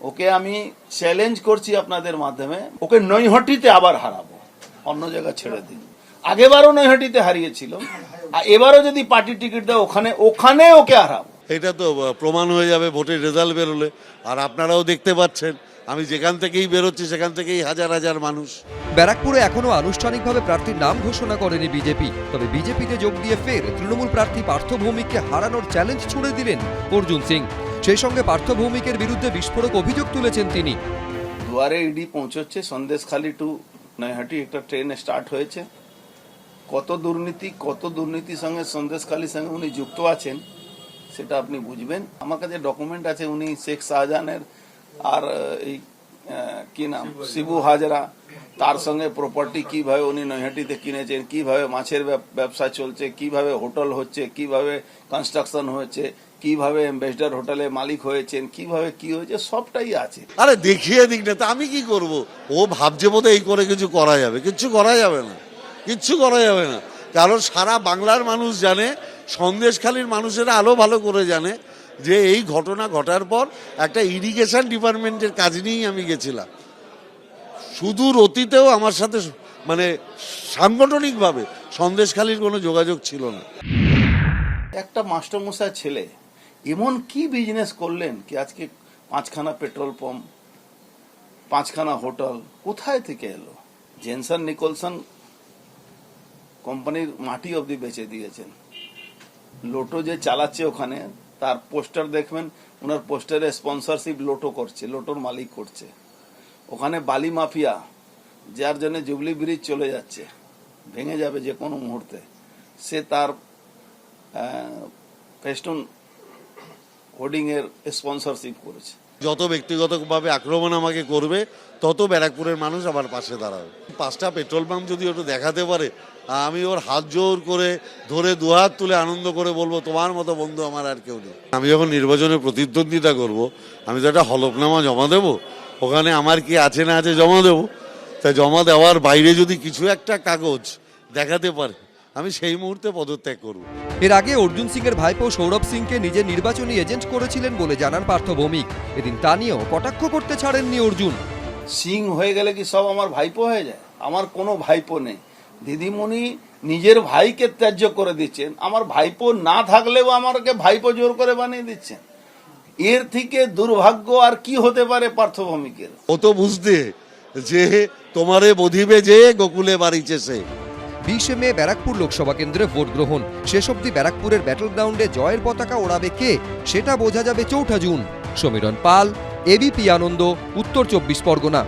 ওকে আমি চ্যালেঞ্জ করছি আপনাদের মাধ্যমে, ওকে নৈহাটিতে আবার হারাবো, অন্য জায়গা ছেড়ে দিন। আগেবারও নৈহাটিতে হারিয়েছিল, আর এবারও যদি পার্টি টিকিট দেয় ওখানে ওকে হারাবো। এটা তো প্রমাণ হয়ে যাবে ভোটের রেজাল্ট বেরোলে। আর আপনারাও দেখতে পাচ্ছেন আমি যেখান থেকেই বেরোচ্ছি সেখান থেকেই হাজার হাজার মানুষ। ব্যারাকপুরে এখনো আনুষ্ঠানিকভাবে প্রার্থীর নাম ঘোষণা করেনি বিজেপি, তবে বিজেপিতে যোগ দিয়ে ফের তৃণমূল প্রার্থী পার্থ ভৌমিককে হারানোর চ্যালেঞ্জ ছুড়ে দিলেন অর্জুন সিং। সেই সঙ্গে পার্থ ভৌমিকের বিরুদ্ধে বিস্ফোরক অভিযোগ তুলেছেন তিনি। দুয়ারে ইডি পৌঁছচ্ছে, সন্দেশখালী টু নৈহাটি একটা ট্রেন স্টার্ট হয়েছে। কত দুর্নীতির সঙ্গে সন্দেশখালীর সঙ্গে উনি যুক্ত আছেন সেটা আপনি বুঝবেন। আমার কাছে ডকুমেন্ট আছে, উনি শেখ শাহজাহানের আর এই কি নাম শিবু হাজরা, তার সঙ্গে প্রপার্টি কিভাবে উনি নৈহাটিতে কিনেছেন, কিভাবে মাছের ব্যবসা চলছে, কিভাবে হোটেল হচ্ছে, কিভাবে কনস্ট্রাকশন হয়েছে, কিভাবে অ্যাম্বাসেডর হোটেলে মালিক হয়েছেন, কিভাবে কি হয়েছে, সবটাই আছে। আরে দেখিয়ে দিক না, তা আমি কি করব? ও ভাবছে বোধহয় এই করে কিছু করা যাবে। কিচ্ছু করা যাবে না, কিচ্ছু করা যাবে না। কারণ সারা বাংলার মানুষ জানে, সন্দেশখালীর মানুষেরা আরো ভালো করে জানে যে এই ঘটনা ঘটার পর একটা ইরিগেশন ডিপার্টমেন্টের কাজ নিয়েই আমি গেছিলাম। সুদূর অতীতেও আমার সাথে মানে সাংগঠনিকভাবে সন্দেশখালীর কোনো যোগাযোগ ছিল না। একটা মাস্টারমশাই ছেলে এমন কি বিজনেস করলেন কি আজকে 5খানা পেট্রোল পাম্প, 5খানা হোটেল কোথায় থেকে এলো? জেনসন নিকলসন কোম্পানির মাটি অবধি বেচে দিয়েছেন। লোটো যে চালাচ্ছে ওখানে, তার পোস্টার দেখবেন, ওনার পোস্টারে স্পন্সরশিপ লোটো করছে, লোটোর মালিক করছে। ওখানে বালি মাফিয়া, যার জন্য জুবলি ব্রিজ চলে যাচ্ছে, ভেঙে যাবে যে কোনো মুহূর্তে, সে তার ফেস্টুন হোর্ডিং এর স্পন্সরশিপ করেছে। যত ব্যক্তিগতভাবে আক্রমণ আমাকে করবে তত ব্যারাকপুরের মানুষ আমার পাশে দাঁড়াবে। 5টা পেট্রোল পাম্প যদি ওটা দেখাতে পারে, আমি ওর হাত জোর করে ধরে দুহাত তুলে আনন্দ করে বলবো তোমার মতো বন্ধু আমার আর কেউ নেই। আমি যখন নির্বাচনে প্রতিদ্বন্দ্বিতা করব, আমি তো একটা হলফনামা জমা দেব, ওখানে আমার কি আছে না আছে জমা দেব। তা জমা দেওয়ার বাইরে যদি কিছু একটা কাগজ দেখাতে পারে, আমি সেই মুহূর্তে পদত্যাগ করব। এর আগে অর্জুন সিং এর ভাইপো সৌরভ সিংকে নিজের নির্বাচনী এজেন্ট করেছিলেন বলে জানান পার্থ ভৌমিক। এদিন তা নিয়েও কটাক্ষ করতে ছাড়েননি অর্জুন। সিং হয়ে গেলে কি সব আমার ভাইপো হয়ে যায়? আমার কোনো ভাইপো নেই। দিদিমণি নিজের ভাইকে ত্যায্য করে দিচ্ছেন, আমার ভাইপো না থাকলেও আমাকে ভাইপো জোর করে বানিয়ে দিচ্ছেন। এর থেকে দুর্ভাগ্য আর কি হতে পারে পার্থ ভৌমিকের? ও তো বুঝতে যে তোমারে বধিবে যে গোকুলে বাড়িছে সে। 20 মে ব্যারাকপুর লোকসভা কেন্দ্রে ভোট গ্রহণ। শেষ অবধি ব্যারাকপুরের ব্যাটল গ্রাউন্ডে জয়ের পতাকা ওড়াবে কে, সেটা বোঝা যাবে 4 জুন। সমীরণ পাল, এবিপি আনন্দ, উত্তর 24 পরগনা।